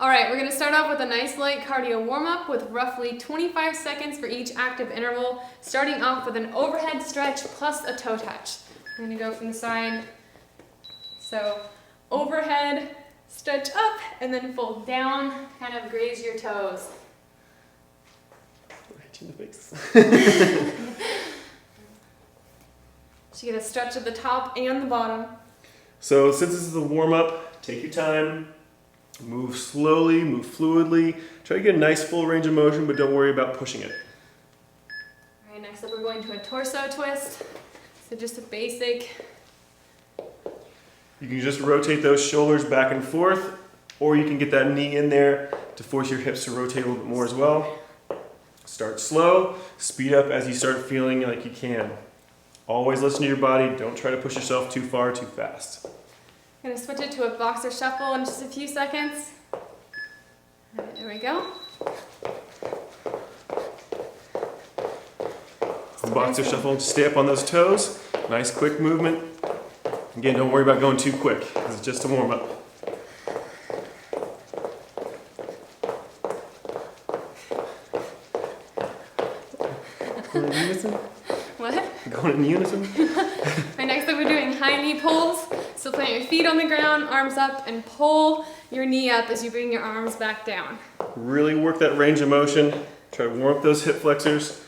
All right, we're gonna start off with a nice light cardio warm-up with roughly 25 seconds for each active interval, starting off with an overhead stretch plus a toe touch. I'm gonna go from the side. So overhead, stretch up, and then fold down, kind of graze your toes. Right in the face. So you get a stretch at the top and the bottom. So since this is a warm-up, take your time. Move slowly, move fluidly. Try to get a nice full range of motion, but don't worry about pushing it. All right, next up we're going to a torso twist. So just a basic. You can just rotate those shoulders back and forth, or you can get that knee in there to force your hips to rotate a little bit more as well. Start slow, speed up as you start feeling like you can. Always listen to your body. Don't try to push yourself too far, too fast. I'm going to switch it to a boxer shuffle in just a few seconds. All right, there we go. Boxer shuffle, just stay up on those toes. Nice quick movement. Again, don't worry about going too quick. This is just a warm-up. Going in unison? What? Going in unison? Right, next up we're doing high knee pulls. So plant your feet on the ground, arms up, and pull your knee up as you bring your arms back down. Really work that range of motion. Try to warm up those hip flexors.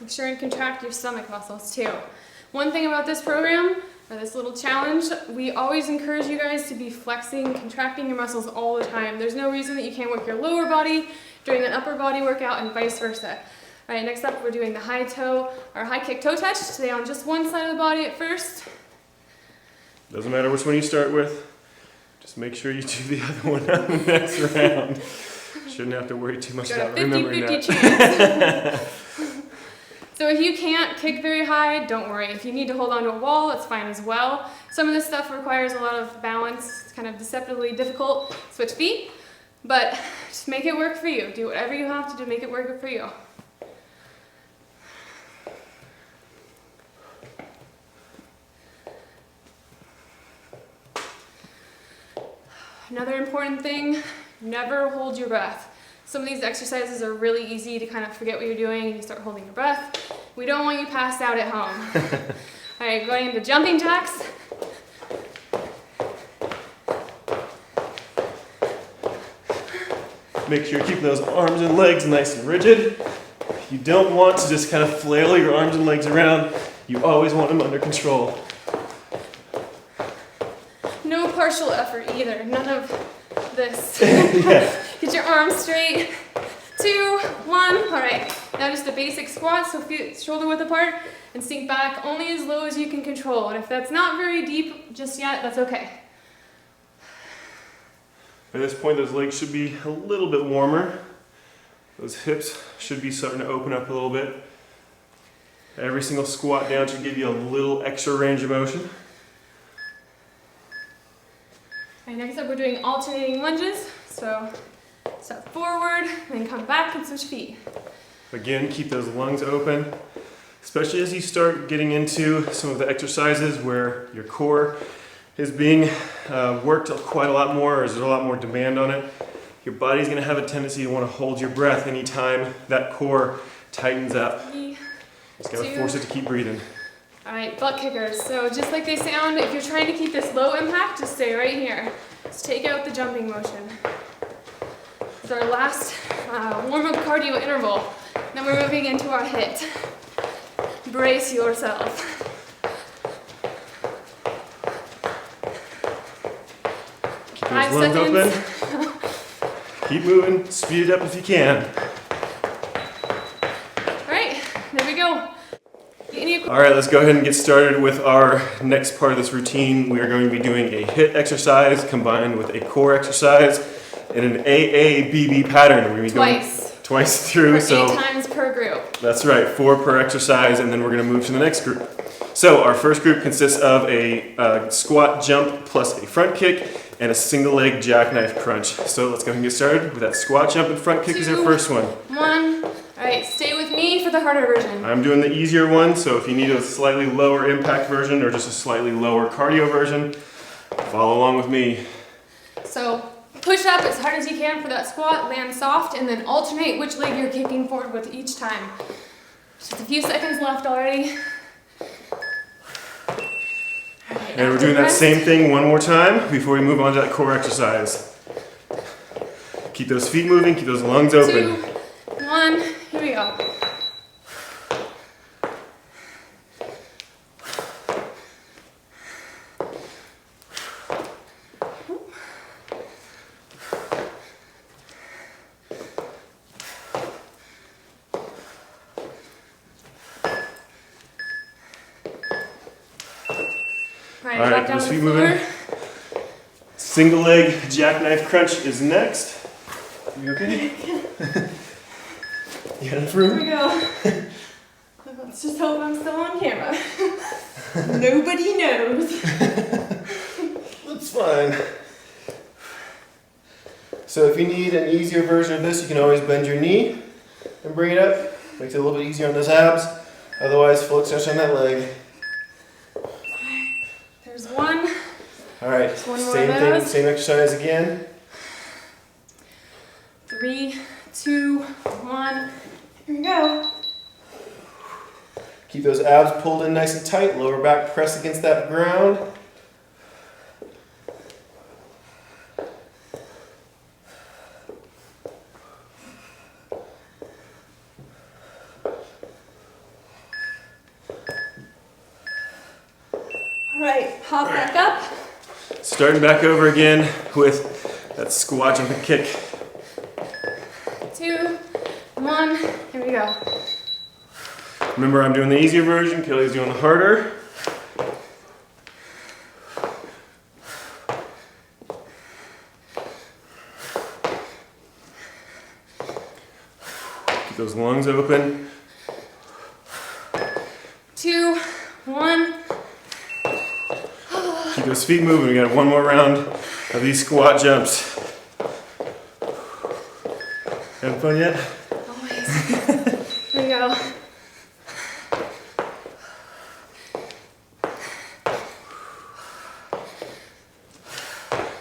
Make sure and contract your stomach muscles too. One thing about this program, or this little challenge, we always encourage you guys to be flexing, contracting your muscles all the time. There's no reason that you can't work your lower body during an upper body workout and vice versa. All right, next up we're doing the high toe, or high kick toe touch. Stay on just one side of the body at first. Doesn't matter which one you start with. Just make sure you do the other one on the next round. Shouldn't have to worry too much about remembering that. 50-50 chance. So if you can't kick very high, don't worry. If you need to hold onto a wall, that's fine as well. Some of this stuff requires a lot of balance. It's kind of deceptively difficult. Switch feet, but just make it work for you. Do whatever you have to do to make it work for you. Another important thing, never hold your breath. Some of these exercises are really easy to kind of forget what you're doing and you start holding your breath. We don't want you passed out at home. All right, going into jumping jacks. Make sure you keep those arms and legs nice and rigid. You don't want to just kind of flail your arms and legs around. You always want them under control. No partial effort either, none of this. Yeah. Get your arms straight. 2, 1, all right. Now just a basic squat, so feet shoulder width apart, and sink back only as low as you can control. And if that's not very deep just yet, that's okay. By this point, those legs should be a little bit warmer. Those hips should be starting to open up a little bit. Every single squat down should give you a little extra range of motion. All right, next up we're doing alternating lunges. So step forward, then come back and switch feet. Again, keep those lungs open, especially as you start getting into some of the exercises where your core is being worked quite a lot more, or there's a lot more demand on it. Your body's gonna have a tendency to wanna hold your breath anytime that core tightens up. 3, Just gotta 2. force it to keep breathing. All right, butt kickers. So just like they sound, if you're trying to keep this low impact, just stay right here. Just take out the jumping motion. It's our last warm-up cardio interval. Then we're moving into our HIIT. Brace yourself. Keep 5 those lungs seconds. open. Keep moving, speed it up if you can. All right, there we go. All right, let's go ahead and get started with our next part of this routine. We are going to be doing a HIIT exercise combined with a core exercise in an AABB pattern. We're going to be doing twice through. For 8 times per group. That's right, 4 per exercise, and then we're going to move to the next group. So our first group consists of a squat jump plus a front kick and a single leg jackknife crunch. So let's go ahead and get started with that squat jump and front kick. 2, is our first one. 1. All right, stay with me for the harder version. I'm doing the easier one, so if you need a slightly lower impact version or just a slightly lower cardio version, Follow along with me. So push up as hard as you can for that squat, land soft, and then alternate which leg you're kicking forward with each time. Just a few seconds left already. And we're doing that same thing one more time before we move on to that core exercise. Keep those feet moving, keep those lungs open. 2, 1, here we go. All right, keep those feet moving. Single leg jackknife crunch is next. You okay? You got enough room? Here we go. Let's just hope I'm still on camera. Nobody knows. That's fine. So if you need an easier version of this, you can always bend your knee and bring it up. Makes it a little bit easier on those abs. Otherwise, full extension on that leg. There's one. All right, One more same of thing, those. same exercise again. 3, 2, 1. Here we go. Keep those abs pulled in nice and tight, lower back press against that ground. All right, hop back up. Starting back over again with that squat jump and kick. 2, 1. Here we go. Remember, I'm doing the easier version, Kelly's doing the harder. Keep those lungs open. 2, 1. Keep those feet moving. We got one more round of these squat jumps. Having fun yet? Always. Here we go.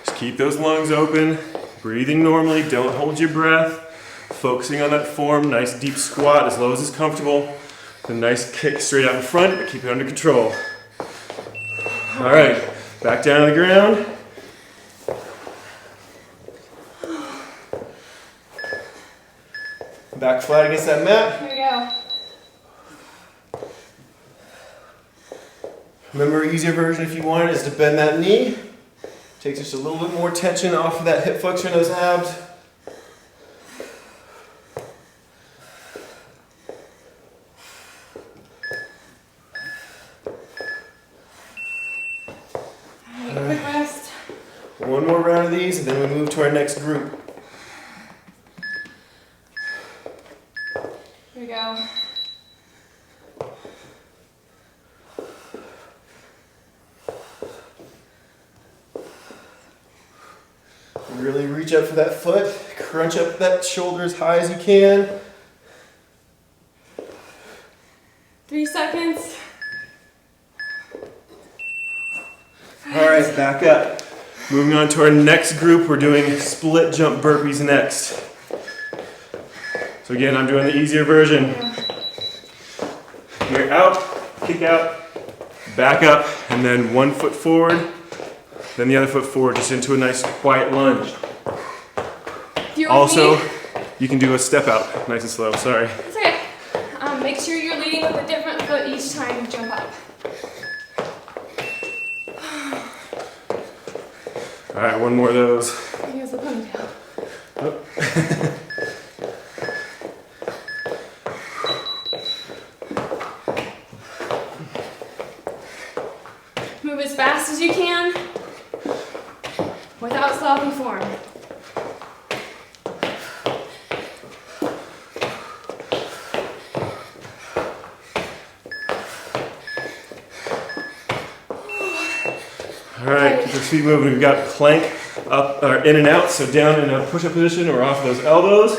Just keep those lungs open. Breathing normally. Don't hold your breath. Focusing on that form. Nice deep squat as low as is comfortable. A nice kick straight out in front, but keep it under control. All right. Back down to the ground. Back flat against that mat. Here we go. Remember, easier version if you want is to bend that knee. Takes just a little bit more tension off of that hip flexor and those abs. Quick rest. One more round of these, and then we move to our next group. Here we go. Really reach up for that foot. Crunch up that shoulder as high as you can. 3 seconds. All right, back up. Moving on to our next group, we're doing split jump burpees next. So again, I'm doing the easier version. You're out, kick out, back up, and then one foot forward, then the other foot forward, just into a nice quiet lunge. Also, you can do a step out, nice and slow, sorry. That's okay. Make sure you're leading with a different foot each time you jump up. All right, one more of those. Here's the ponytail. Oh. Move as fast as you can without stopping form. All right, keep those feet moving. We've got plank up or in and out, so down in a push-up position or off those elbows.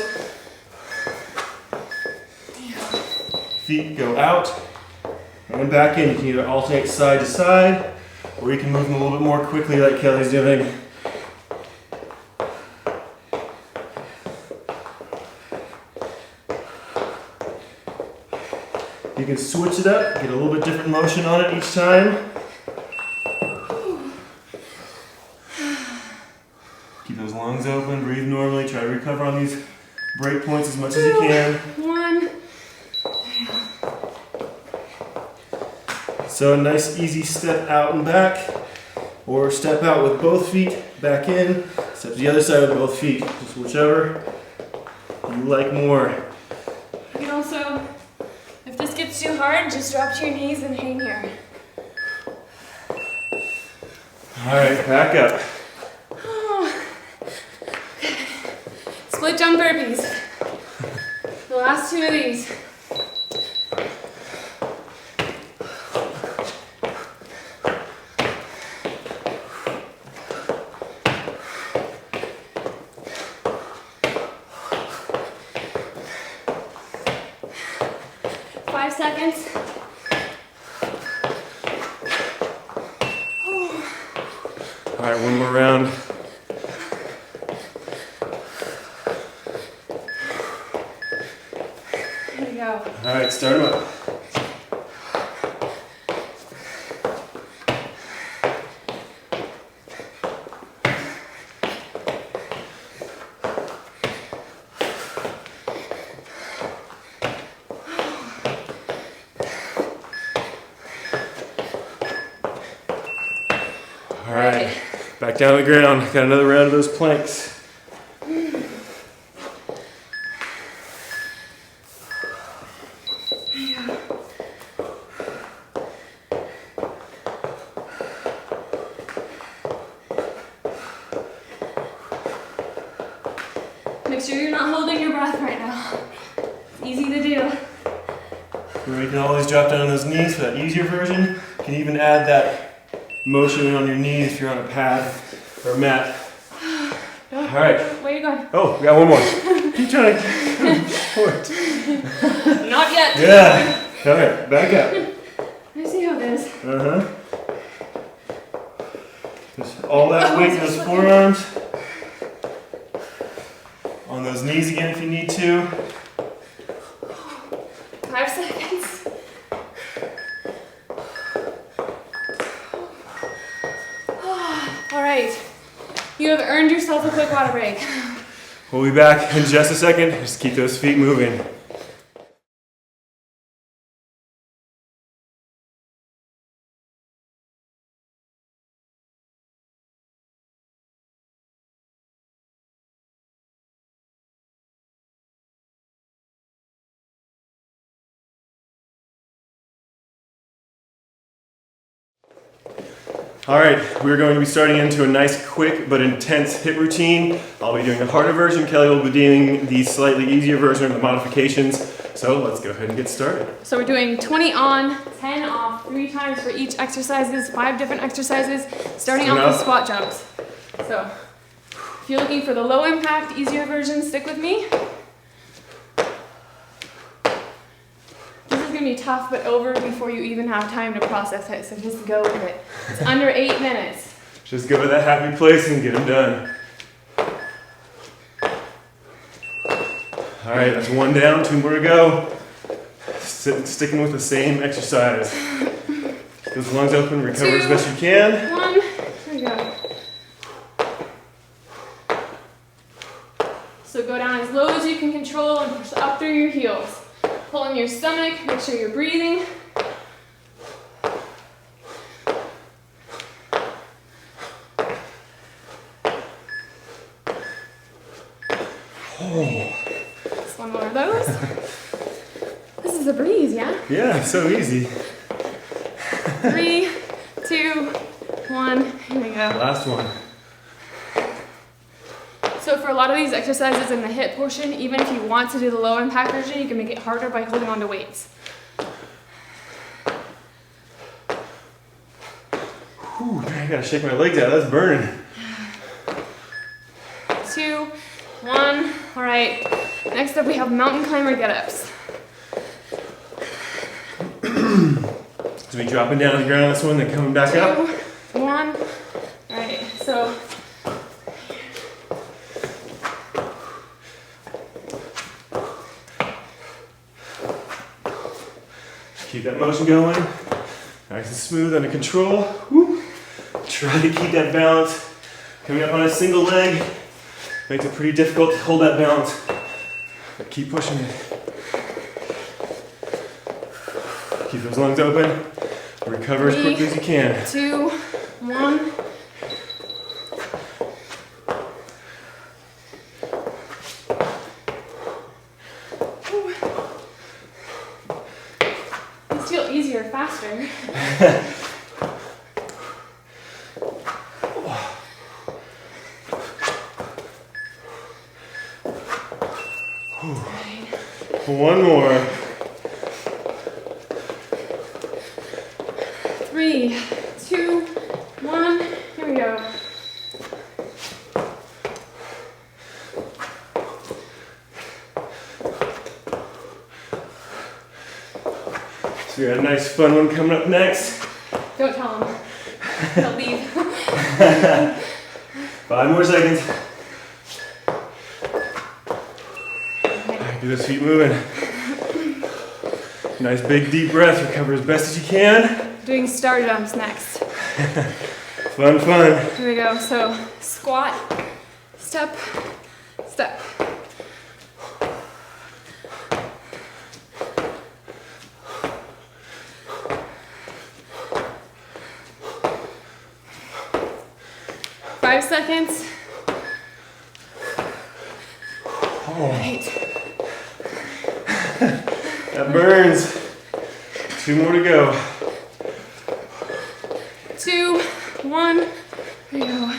Feet go out and back in. You can either alternate side to side or you can move them a little bit more quickly like Kelly's doing. You can switch it up, get a little bit different motion on it each time. Keep those lungs open, breathe normally, try to recover on these break points as much as you can. 1. So a nice easy step out and back, or step out with both feet, back in, step to the other side with both feet, just whichever you like more. You can also, if this gets too hard, just drop to your knees and hang here. All right, back up. Split jump burpees. The last 2 of these. Seconds. All right, one more round. There you go. All right, start them up. All right, back down to the ground. Got another round of those planks. Make sure you're not holding your breath right now. It's easy to do. Remember, you can always drop down on those knees for that easier version. You can even add that motion on your knees if you're on a pad or a mat. No, all right. Where are you going? Oh, we got one more. Keep trying to short. Not yet. Yeah. All right, back up. I see how it is. Uh-huh. Just all that weight in those forearms. On those knees again if you need to. 5 seconds. All right. You have earned yourself a quick water break. We'll be back in just a second. Just keep those feet moving. All right, we're going to be starting into a nice, quick, but intense HIIT routine. I'll be doing the harder version. Kelly will be doing the slightly easier version of the modifications. So let's go ahead and get started. So we're doing 20 on, 10 off, 3 times for each exercises, 5 different exercises, starting off with squat jumps. So if you're looking for the low impact, easier version, stick with me. This is gonna be tough, but over before you even have time to process it, so just go with it. It's under 8 minutes. Just go to that happy place and get them done. All right, that's 1 down, 2 more to go. Sticking with the same exercise. Keep those lungs open, recover as best you can. 1, there you go. So go down as low as you can control and push up through your heels. Pull in your stomach, make sure you're breathing. Oh. Just 1 more of those. This is a breeze, yeah? Yeah, so easy. 3, 2, 1, here we go. Last one. So for a lot of these exercises in the HIIT portion, even if you want to do the low impact version, you can make it harder by holding on to weights. Whew, I gotta shake my legs out, that's burning. 2, 1, all right. Next up we have mountain climber get-ups. So we dropping down to the ground on this one, then coming back up. 1. Alright, so keep that motion going. Nice and smooth, under control. Woo. Try to keep that balance. Coming up on a single leg makes it pretty difficult to hold that balance. But keep pushing it. Keep those lungs open. Recover as quickly as you can. 2, 1. These feel easier, faster. One more. 3, 2, 1. Here we go. So we got a nice fun one coming up next. Don't tell them. They'll leave. 5 more seconds. Alright, get those feet moving. Nice big deep breath. Recover as best as you can. Doing star jumps next. Fun, fun. Here we go. So squat, step, step. Five seconds. Oh, Right. that burns. 2 more to go. 2, 1. Here we go.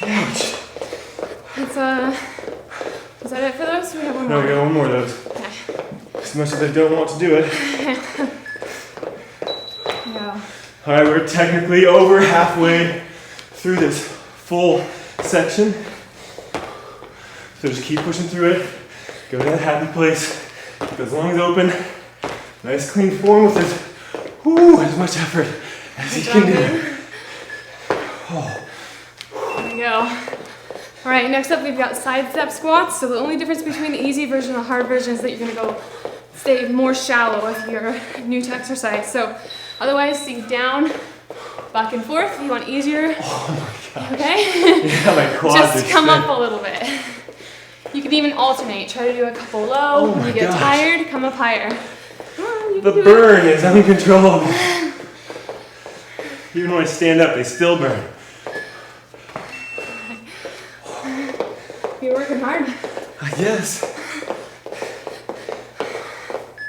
Ouch. It's is that it for those? We have one No, more. we got one more of those. Okay. As much as I don't want to do it. Yeah. Alright, we're technically over halfway through this full section. So just keep pushing through it. Go to that happy place. Keep those lungs open. Nice clean form with as much effort as you can do. Oh. There we go. All right, next up we've got side step squats. So the only difference between the easy version and the hard version is that you're gonna go stay more shallow if you're new to exercise. So otherwise, sink down, back and forth. If you want easier, Oh my gosh. okay? Yeah, my quads Just come extend. up a little bit. You can even alternate. Try to do a couple low. Oh When my you get gosh. tired, come up higher. Come on, you The can do burn is uncontrollable. Even when I stand up, they still burn. it. You're working hard. I guess.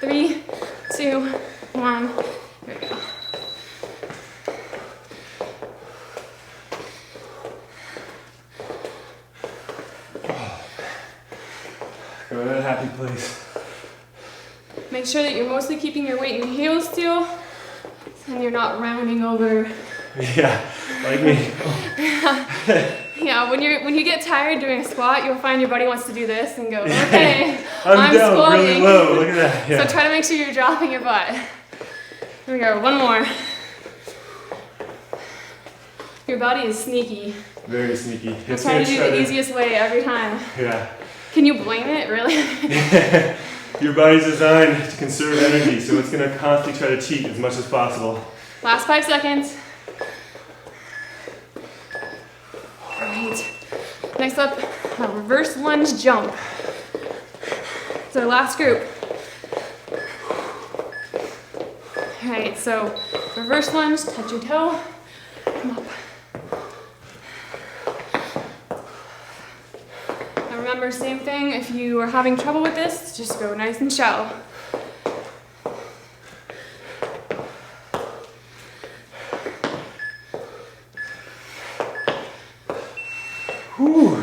3, 2, 1. Here we go. Go to that happy place. Make sure that you're mostly keeping your weight in your heels still, and you're not rounding over. Yeah, like me. Yeah, when you get tired doing a squat, you'll find your body wants to do this and go, okay, I'm down squatting. really low. Look at that. Yeah. So try to make sure you're dropping your butt. Here we go, one more. Your body is sneaky. Very sneaky. It's Try to gonna do the easiest way every time. Yeah. Can you blame it, really? Your body's designed to conserve energy, so it's going to constantly try to cheat as much as possible. Last 5 seconds. All right. Next up, a reverse lunge jump. It's our last group. All right, so reverse lunge, touch your toe, come up. Now remember, same thing, if you are having trouble with this, just go nice and shallow. Whew.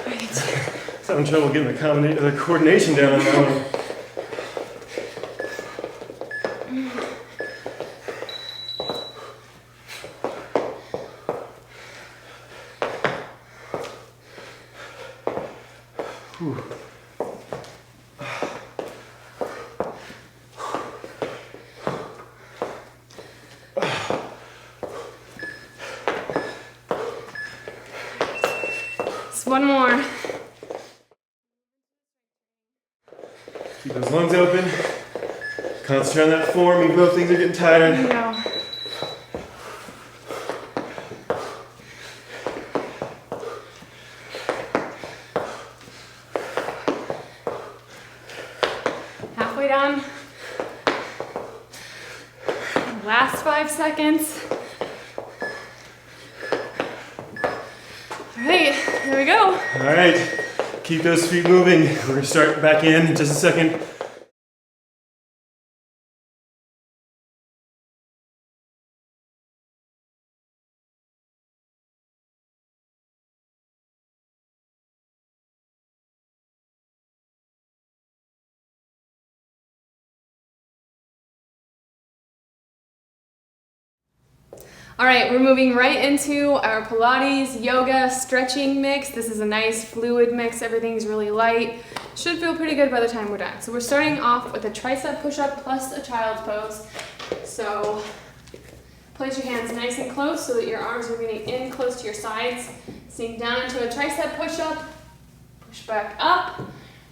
Right. Just having trouble getting the coordination down on that one. Whew. Just one more. Keep those lungs open. Concentrate on that form, even though things are getting tired. There you go. Halfway done. Last 5 seconds. All right, there we go. All right, keep those feet moving. We're gonna start back in just a second. All right, we're moving right into our Pilates, yoga, stretching mix. This is a nice fluid mix. Everything's really light. Should feel pretty good by the time we're done. So we're starting off with a tricep push-up plus a child's pose. So place your hands nice and close so that your arms are getting in close to your sides. Sink down into a tricep push-up, push back up,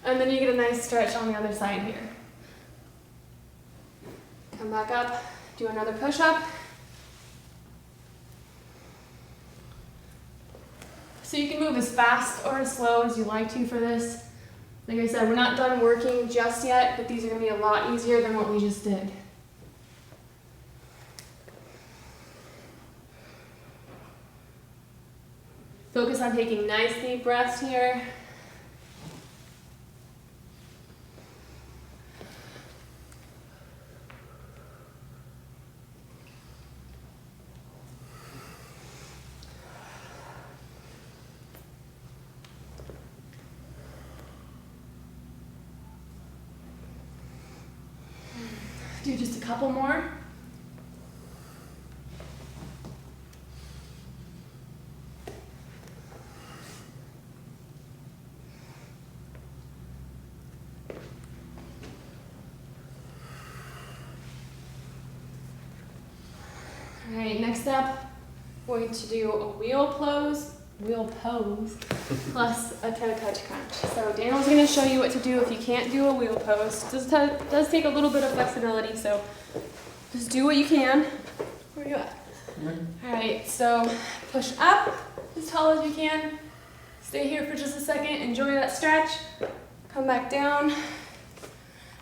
and then you get a nice stretch on the other side here. Come back up, do another push-up. So you can move as fast or as slow as you like to for this. Like I said, we're not done working just yet, but these are going to be a lot easier than what we just did. Focus on taking nice deep breaths here. Do just a couple more. All right, next up, we're going to do a wheel pose plus a toe touch crunch. So Daniel's going to show you what to do if you can't do a wheel pose. This does take a little bit of flexibility, so just do what you can. Where are you at? All right, so push up as tall as you can. Stay here for just a second, enjoy that stretch. Come back down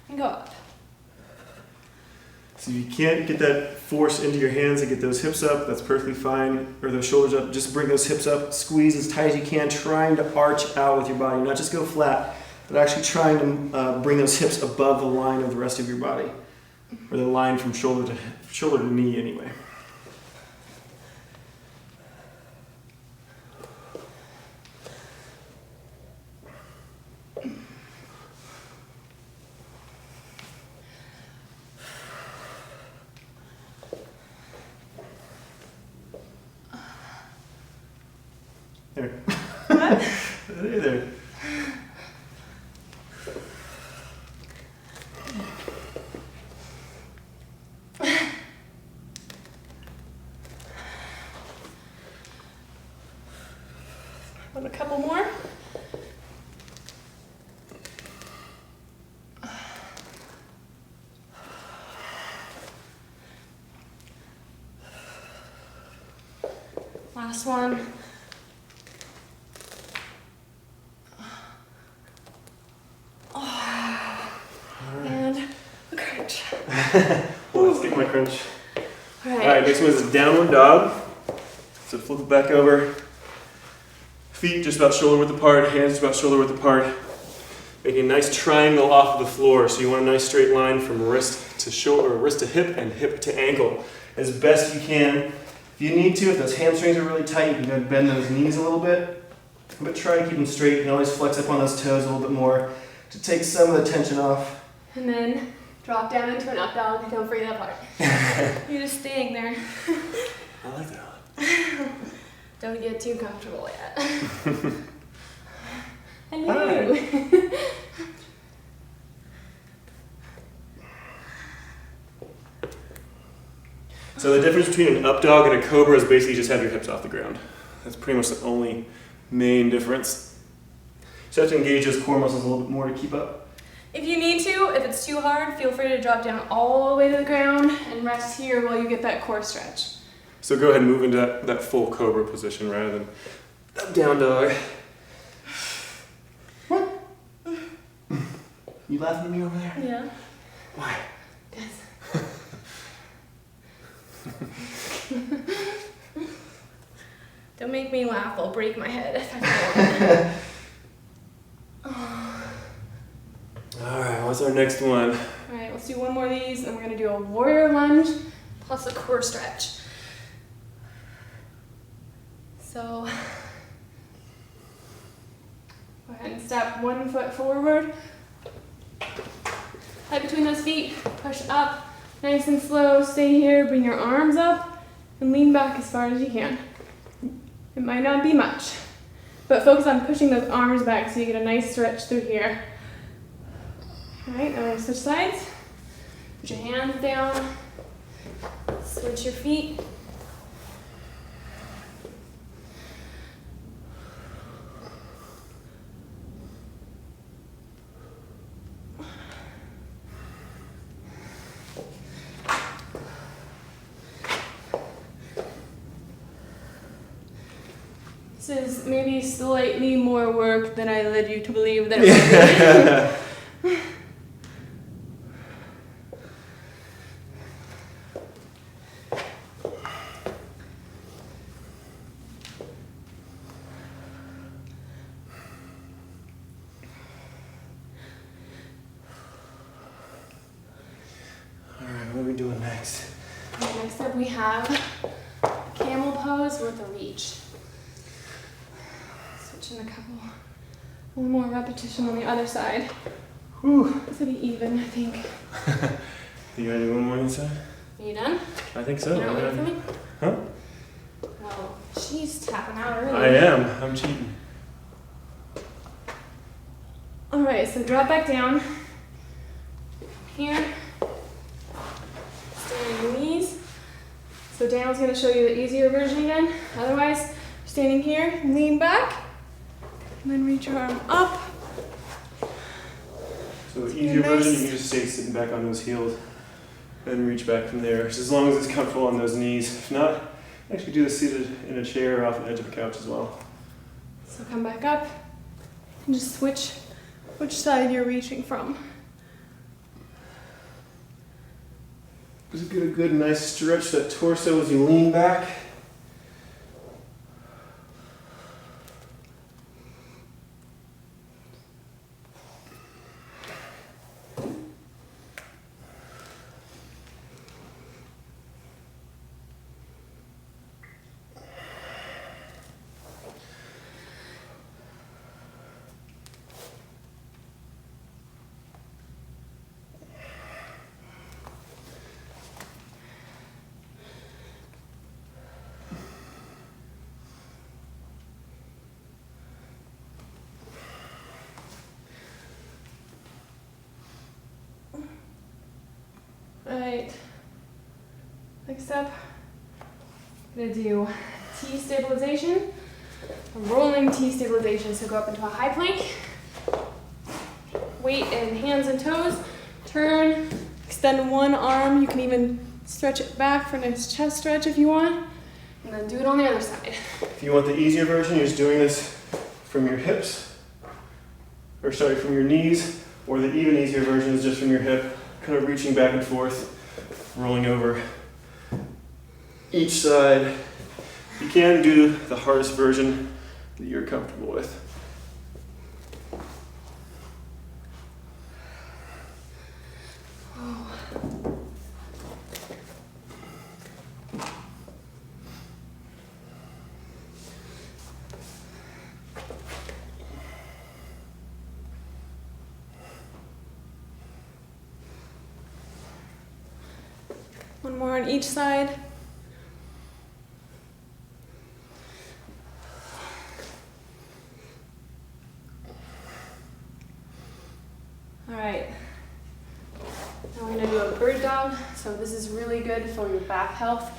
and go up. So if you can't get that force into your hands and get those hips up, that's perfectly fine. Or those shoulders up, just bring those hips up, squeeze as tight as you can, trying to arch out with your body, not just go flat, but actually trying to bring those hips above the line of the rest of your body. Or the line from shoulder to knee anyway. There. What? Hey there. Want a couple more? Last one. And a crunch. Well, let's get my crunch. All All right, next one is a downward dog. So flip it back over. Feet just about shoulder width apart, hands just about shoulder width apart. Making a nice triangle off of the floor. So you want a nice straight line from wrist to shoulder, wrist to hip, and hip to ankle as best you can. If you need to, if those hamstrings are really tight, you can go bend those knees a little bit. But try to keep them straight. You can always flex up on those toes a little bit more to take some of the tension off. And then drop down into an up dog. Don't breathe that part. You're just staying there. I like that. Don't get too comfortable yet. Hello. Hi. So the difference between an up dog and a cobra is basically just have your hips off the ground. That's pretty much the only main difference. So you have to engage those core muscles a little bit more to keep up. If you need to, if it's too hard, feel free to drop down all the way to the ground and rest here while you get that core stretch. So go ahead and move into that full cobra position rather than up down dog. What? You laughing at me over there? Yeah. Why? Don't make me laugh, I'll break my head if I Alright, what's our next one? Alright, let's do one more of these and we're gonna do a warrior lunge plus a core stretch. So, go ahead and step 1 foot forward. Head between those feet, push up, nice and slow, stay here, bring your arms up, and lean back as far as you can. It might not be much, but focus on pushing those arms back so you get a nice stretch through here. Alright, now we're gonna switch sides. Put your hands down, switch your feet. This is maybe slightly more work than I led you to believe that it would be. Alright, what are we doing next? Next up we have camel pose with a reach. Switch in a couple, one more repetition on the other side. Whew. This will be even, I think. You gotta do one more inside? Are you done? I think so. You're not waiting for me? Huh? Well, she's tapping out early. I am. I'm cheating. Alright, so drop back down. Here. Stand on your knees. So Daniel's going to show you the easier version again. Otherwise, standing here, lean back. And then reach your arm up. So the easier version, you can just stay sitting back on those heels and reach back from there. Just as long as it's comfortable on those knees. If not, actually do this seated in a chair or off the edge of a couch as well. So come back up and just switch which side you're reaching from. Just get a good, nice stretch that torso as you lean back. Alright, next up, I'm going to do T stabilization, a rolling T stabilization. So go up into a high plank, weight in hands and toes, turn, extend one arm. You can even stretch it back for a nice chest stretch if you want, and then do it on the other side. If you want the easier version, you're just doing this from your hips, or sorry, from your knees, or the even easier version is just from your hip, kind of reaching back and forth, rolling over each side. You can do the hardest version that you're comfortable with. One more on each side. All right. Now Now we're gonna do a bird dog. So this is really good for your back health,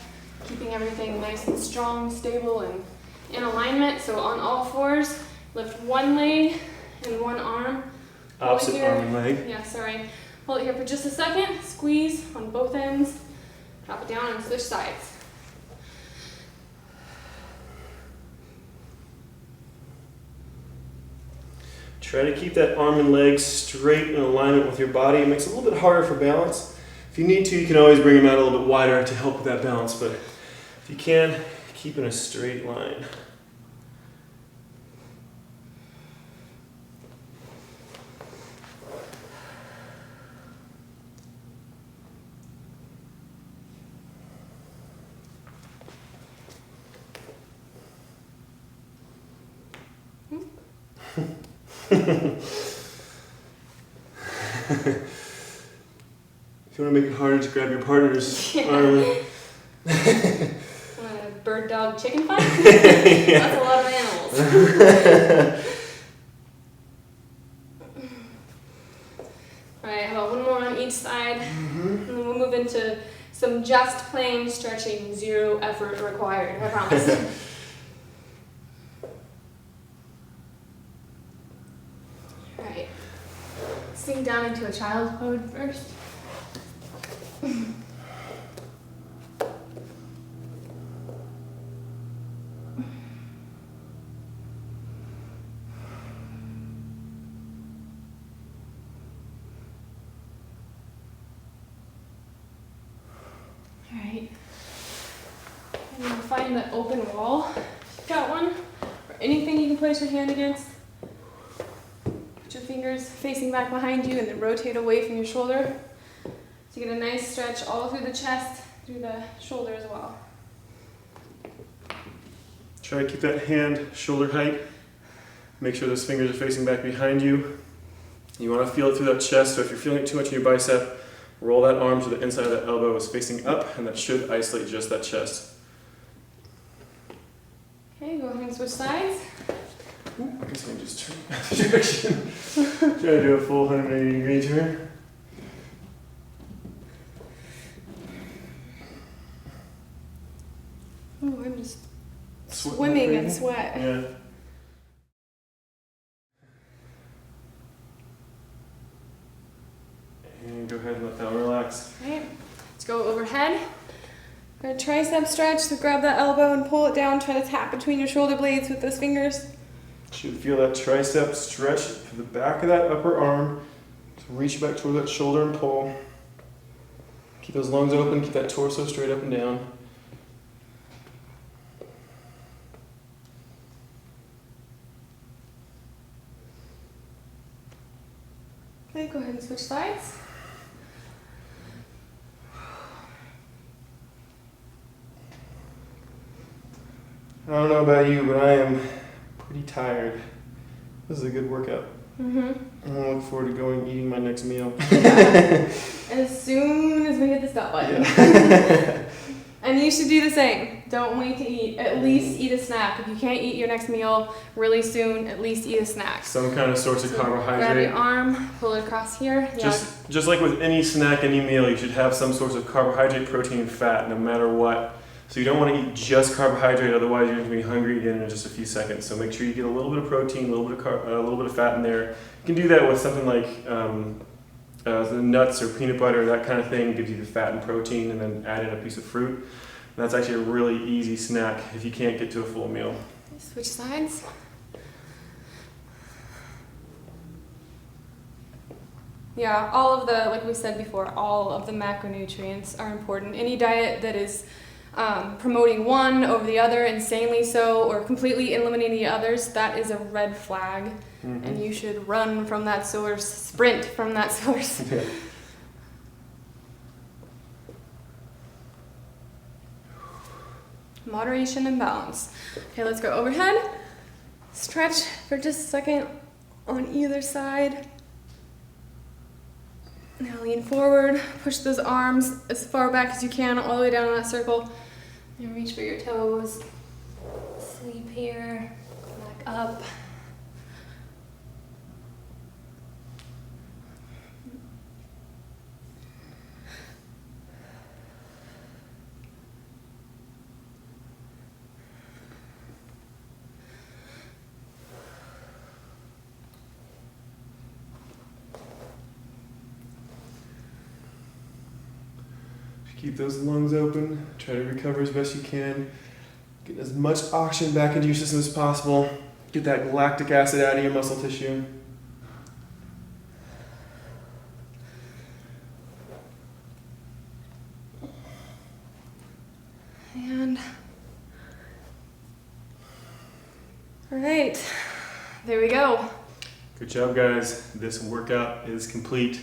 keeping everything nice and strong, stable, and in alignment. So on all fours, lift one leg and one arm. Opposite arm and leg. Yeah, sorry. Hold it here for just a second. Squeeze on both ends. Drop it down and switch sides. Try to keep that arm and leg straight in alignment with your body. It makes it a little bit harder for balance. If you need to, you can always bring them out a little bit wider to help with that balance, but if you can, keep in a straight line. If you want to make it harder, just grab your partner's arm. Bird dog chicken fight? That's a lot of animals. Alright, how about one more on each side? And then we'll move into some just plain stretching, zero effort required, I promise. Alright, sink down into a child's pose first. Alright, and then find the open wall, if you've got one, or anything you can place your hand against. Put your fingers facing back behind you and then rotate away from your shoulder. So you get a nice stretch all through the chest, through the shoulder as well. Try to keep that hand shoulder height. Make sure those fingers are facing back behind you. You want to feel it through that chest, so if you're feeling it too much in your bicep, roll that arm so the inside of that elbow is facing up, and that should isolate just that chest. Okay, go ahead and switch sides. I guess I can just turn the direction. Try to do a full 180 degree turn. Oh, I'm just swimming in sweat. Yeah. And go ahead and let that one relax. Alright, let's go overhead. Got a tricep stretch, so grab that elbow and pull it down. Try to tap between your shoulder blades with those fingers. Should feel that tricep stretch to the back of that upper arm. So reach back toward that shoulder and pull. Keep those lungs open, keep that torso straight up and down. Okay, go ahead and switch sides. I don't know about you, but I am pretty tired. This is a good workout. I look forward to going and eating my next meal. As soon as we hit the stop button. Yeah. And you should do the same. Don't wait to eat. At least eat a snack. If you can't eat your next meal really soon, at least eat a snack. Some kind of source of Grab carbohydrate. your arm, pull it across here. Just like with any snack, any meal, you should have some source of carbohydrate, protein, and fat, no matter what. So you don't want to eat just carbohydrate, otherwise you're going to be hungry again in just a few seconds. So make sure you get a little bit of protein, a little bit of fat in there. You can do that with something like the nuts or peanut butter, that kind of thing. Gives you the fat and protein, and then add in a piece of fruit. And that's actually a really easy snack if you can't get to a full meal. Switch sides. Yeah, all of the, like we said before, all of the macronutrients are important. Any diet that is promoting one over the other, insanely so, or completely eliminating the others, that is a red flag. And you should run from that source, sprint from that source. Moderation and balance. Okay, let's go overhead. Stretch for just a second on either side. Now lean forward, push those arms as far back as you can, all the way down in that circle. And reach for your toes. Sleep here, back up. Keep those lungs open. Try to recover as best you can. Get as much oxygen back into your system as possible. Get that lactic acid out of your muscle tissue. And all right, there we go. Good job, guys. This workout is complete.